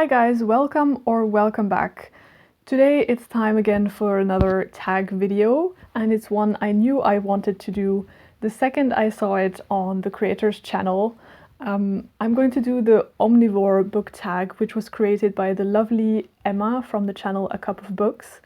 Hi guys, welcome back. Today it's time again for another tag video, and it's one I knew I wanted to do the second I saw it on the creator's channel. I'm going to do the Omnivore book tag, which was created by the lovely Emma from the channel A Cup of Books.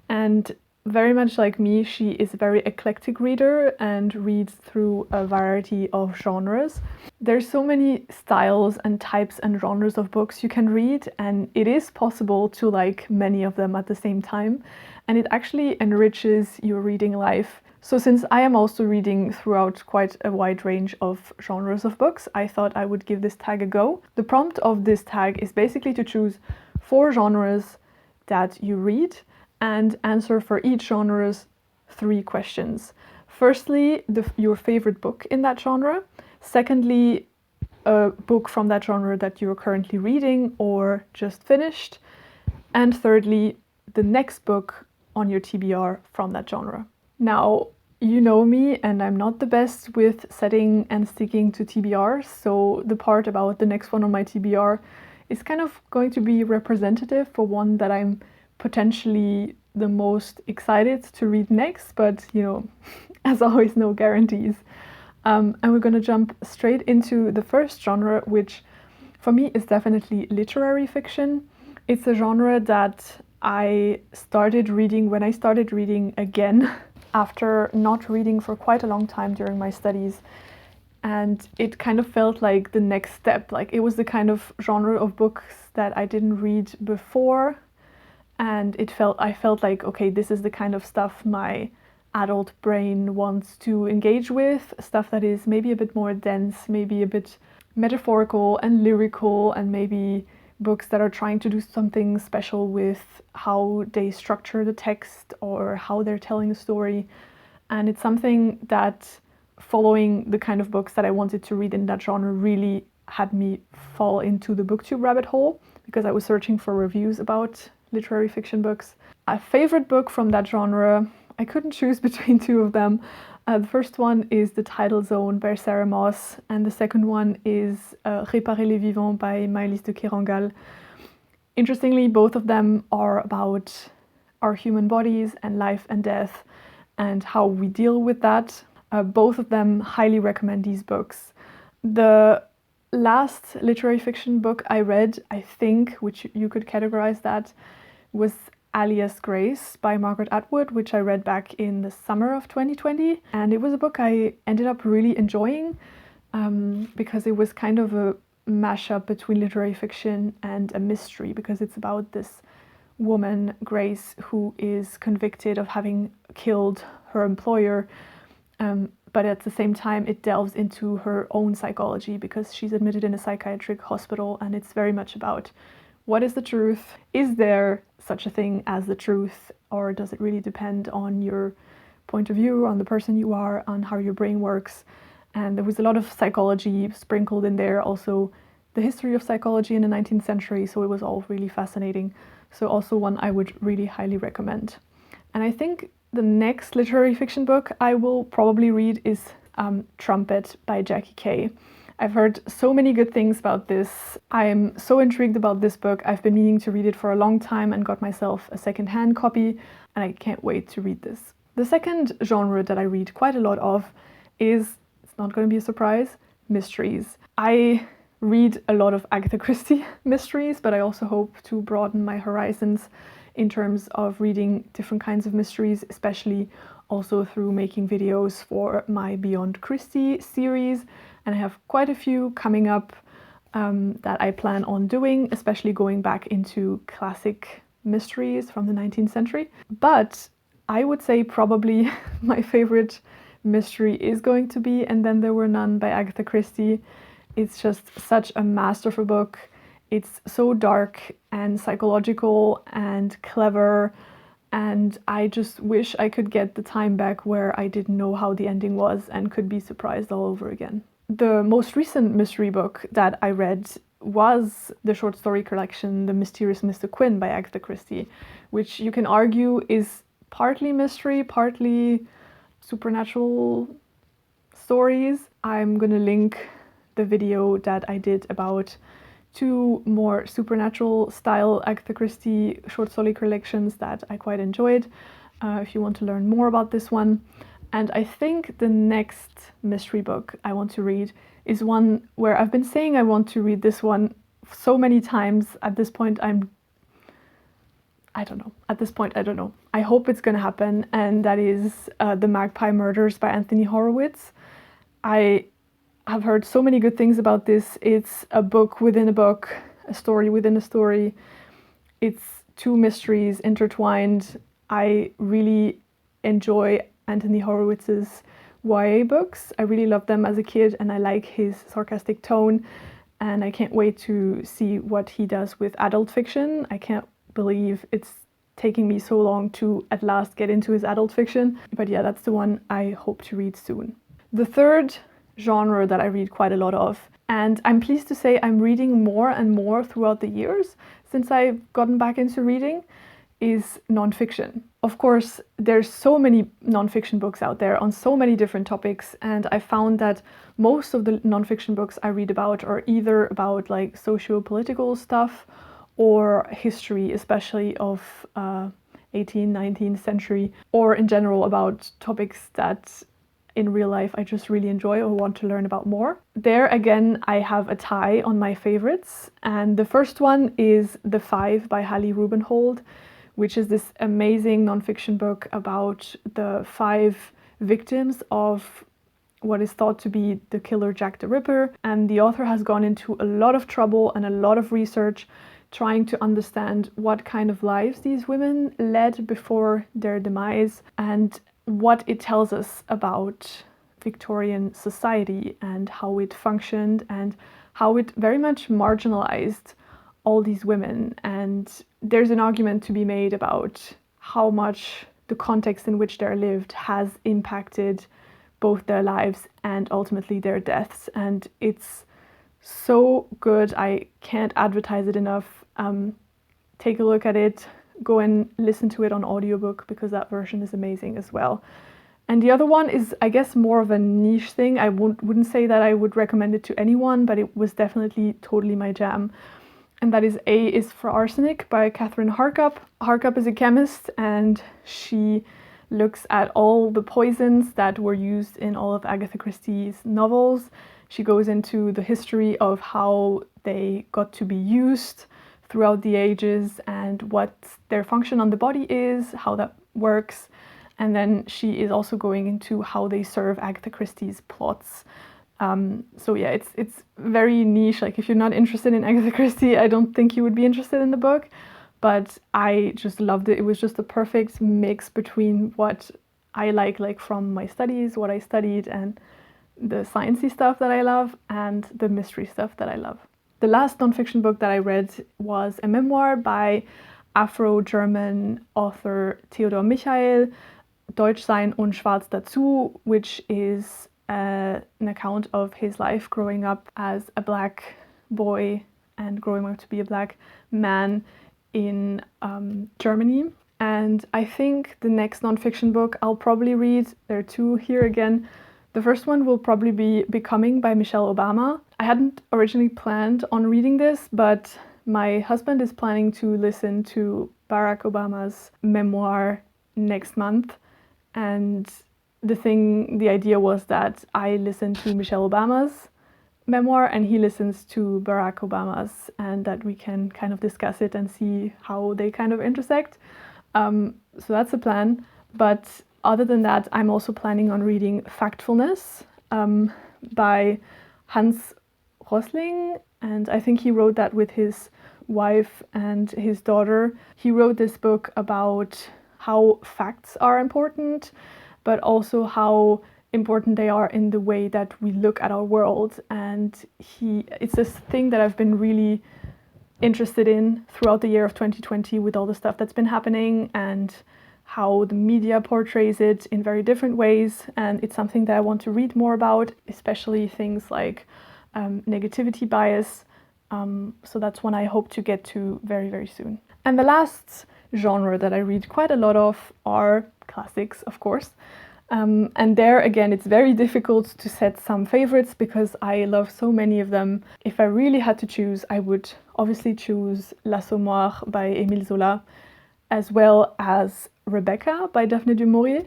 And very much like me, she is a very eclectic reader and reads through a variety of genres. There's so many styles and types and genres of books you can read, and it is possible to like many of them at the same time, and it actually enriches your reading life. So since I am also reading throughout quite a wide range of genres of books, I thought I would give this tag a go. The prompt of this tag is basically to choose 4 genres that you read and answer for each genre's 3 questions. Firstly, your favorite book in that genre. Secondly, a book from that genre that you're currently reading or just finished. And thirdly, the next book on your TBR from that genre. Now, you know me, and I'm not the best with setting and sticking to TBRs, so the part about the next one on my TBR is kind of going to be representative for one that I'm potentially the most excited to read next, but you know, as always, no guarantees. And we're going to jump straight into the first genre, which for me is definitely literary fiction. It's a genre that I started reading when I started reading again after not reading for quite a long time during my studies. And it kind of felt like the next step. Like it was the kind of genre of books that I didn't read before. And I felt like, okay, this is the kind of stuff my adult brain wants to engage with, stuff that is maybe a bit more dense, maybe a bit metaphorical and lyrical, and maybe books that are trying to do something special with how they structure the text or how they're telling a story. And it's something that, following the kind of books that I wanted to read in that genre, really had me fall into the booktube rabbit hole, because I was searching for reviews about literary fiction books. A favorite book from that genre, I couldn't choose between 2 of them. The first one is The Tidal Zone by Sarah Moss, and the second one is Réparer les vivants by Maylis de Kerangal. Interestingly, both of them are about our human bodies and life and death and how we deal with that. Both of them highly recommend these books. The last literary fiction book I read, I think, which you could categorize that, was Alias Grace by Margaret Atwood, which I read back in the summer of 2020. And it was a book I ended up really enjoying because it was kind of a mashup between literary fiction and a mystery, because it's about this woman, Grace, who is convicted of having killed her employer. But at the same time, it delves into her own psychology because she's admitted in a psychiatric hospital, and it's very much about what is the truth? Is there such a thing as the truth? Or does it really depend on your point of view, on the person you are, on how your brain works? And there was a lot of psychology sprinkled in there, also the history of psychology in the 19th century, so it was all really fascinating. So also one I would really highly recommend. And I think the next literary fiction book I will probably read is Trumpet by Jackie Kay. I've heard so many good things about this. I'm so intrigued about this book. I've been meaning to read it for a long time and got myself a second-hand copy, and I can't wait to read this. The second genre that I read quite a lot of is, it's not going to be a surprise, mysteries. I read a lot of Agatha Christie mysteries, but I also hope to broaden my horizons in terms of reading different kinds of mysteries, especially also through making videos for my Beyond Christie series. And I have quite a few coming up that I plan on doing, especially going back into classic mysteries from the 19th century. But I would say probably my favorite mystery is going to be And Then There Were None by Agatha Christie. It's just such a masterful book. It's so dark and psychological and clever, and I just wish I could get the time back where I didn't know how the ending was and could be surprised all over again. The most recent mystery book that I read was the short story collection The Mysterious Mr. Quin by Agatha Christie, which you can argue is partly mystery, partly supernatural stories. I'm gonna link the video that I did about two more supernatural style Agatha Christie short story collections that I quite enjoyed, if you want to learn more about this one. And I think the next mystery book I want to read is one where I've been saying I want to read this one so many times. At this point, I don't know. At this point, I don't know. I hope it's going to happen, and that is The Magpie Murders by Anthony Horowitz. I have heard so many good things about this. It's a book within a book, a story within a story. It's two mysteries intertwined. I really enjoy Anthony Horowitz's YA books. I really loved them as a kid, and I like his sarcastic tone, and I can't wait to see what he does with adult fiction. I can't believe it's taking me so long to at last get into his adult fiction. But yeah, that's the one I hope to read soon. The third genre that I read quite a lot of, and I'm pleased to say I'm reading more and more throughout the years since I've gotten back into reading, is nonfiction. Of course, there's so many nonfiction books out there on so many different topics, and I found that most of the nonfiction books I read about are either about like socio-political stuff or history, especially of 18th, 19th century, or in general about topics that in real life I just really enjoy or want to learn about more. There again, I have a tie on my favorites, and the first one is The Five by Hallie Rubenhold, which is this amazing nonfiction book about the 5 victims of what is thought to be the killer Jack the Ripper. And the author has gone into a lot of trouble and a lot of research trying to understand what kind of lives these women led before their demise and what it tells us about Victorian society and how it functioned and how it very much marginalized all these women. And there's an argument to be made about how much the context in which they're lived has impacted both their lives and ultimately their deaths. And it's so good. I can't advertise it enough. Take a look at it. Go and listen to it on audiobook because that version is amazing as well. And the other one is, I guess, more of a niche thing. I wouldn't say that I would recommend it to anyone, but it was definitely totally my jam. And that is A is for Arsenic by Catherine Harkup. Harkup is a chemist, and she looks at all the poisons that were used in all of Agatha Christie's novels. She goes into the history of how they got to be used throughout the ages and what their function on the body is, how that works. And then she is also going into how they serve Agatha Christie's plots. So yeah, it's very niche. Like if you're not interested in Agatha Christie, I don't think you would be interested in the book. But I just loved it. It was just a perfect mix between what I like from my studies, what I studied, and the sciencey stuff that I love, and the mystery stuff that I love. The last nonfiction book that I read was a memoir by Afro-German author Theodor Michael, Deutsch sein und schwarz dazu, which is an account of his life growing up as a black boy and growing up to be a black man in Germany. And I think the next nonfiction book I'll probably read, there are two here again. The first one will probably be Becoming by Michelle Obama. I hadn't originally planned on reading this, but my husband is planning to listen to Barack Obama's memoir next month. And the idea was that I listen to Michelle Obama's memoir and he listens to Barack Obama's, and that we can kind of discuss it and see how they kind of intersect. So that's the plan. But other than that, I'm also planning on reading Factfulness by Hans Rosling, and I think he wrote that with his wife and his daughter. He wrote this book about how facts are important, but also how important they are in the way that we look at our world. And it's this thing that I've been really interested in throughout the year of 2020 with all the stuff that's been happening and how the media portrays it in very different ways. And it's something that I want to read more about, especially things like negativity bias. So that's one I hope to get to very, very soon. And the last genre that I read quite a lot of are classics, of course. And there again, it's very difficult to set some favorites because I love so many of them. If I really had to choose, I would obviously choose L'Assommoir by Émile Zola, as well as Rebecca by Daphne du Maurier,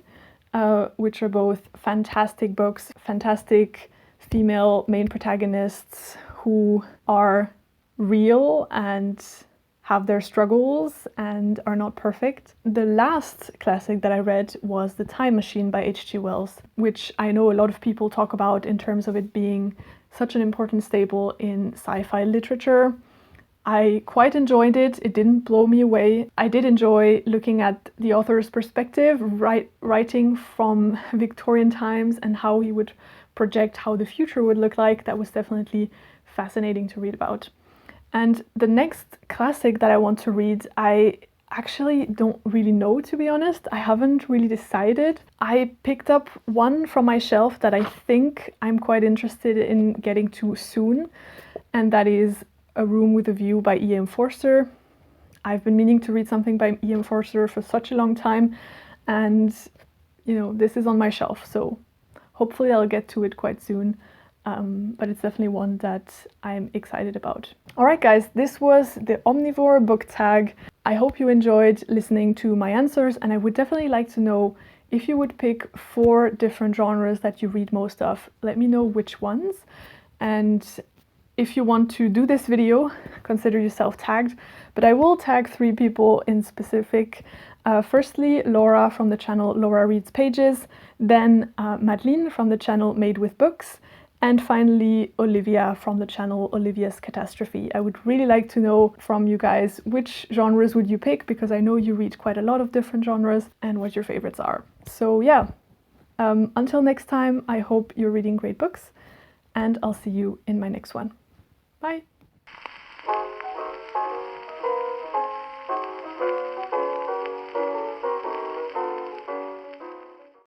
which are both fantastic books, fantastic female main protagonists who are real and have their struggles and are not perfect. The last classic that I read was The Time Machine by H.G. Wells, which I know a lot of people talk about in terms of it being such an important staple in sci-fi literature. I quite enjoyed it. It didn't blow me away. I did enjoy looking at the author's perspective, writing from Victorian times and how he would project how the future would look like. That was definitely fascinating to read about. And the next classic that I want to read, I actually don't really know, to be honest. I haven't really decided. I picked up one from my shelf that I think I'm quite interested in getting to soon, and that is A Room with a View by E.M. Forster. I've been meaning to read something by E.M. Forster for such a long time, and you know, this is on my shelf, so hopefully I'll get to it quite soon. But it's definitely one that I'm excited about. Alright guys, this was the Omnivore book tag. I hope you enjoyed listening to my answers, and I would definitely like to know if you would pick 4 different genres that you read most of. Let me know which ones, and if you want to do this video, consider yourself tagged, but I will tag 3 people in specific. Firstly, Laura from the channel Laura Reads Pages, then Madeline from the channel Made with Books, and finally Olivia from the channel Olivia's Catastrophe. I would really like to know from you guys which genres would you pick, because I know you read quite a lot of different genres, and what your favorites are. So yeah, until next time, I hope you're reading great books, and I'll see you in my next one. Bye!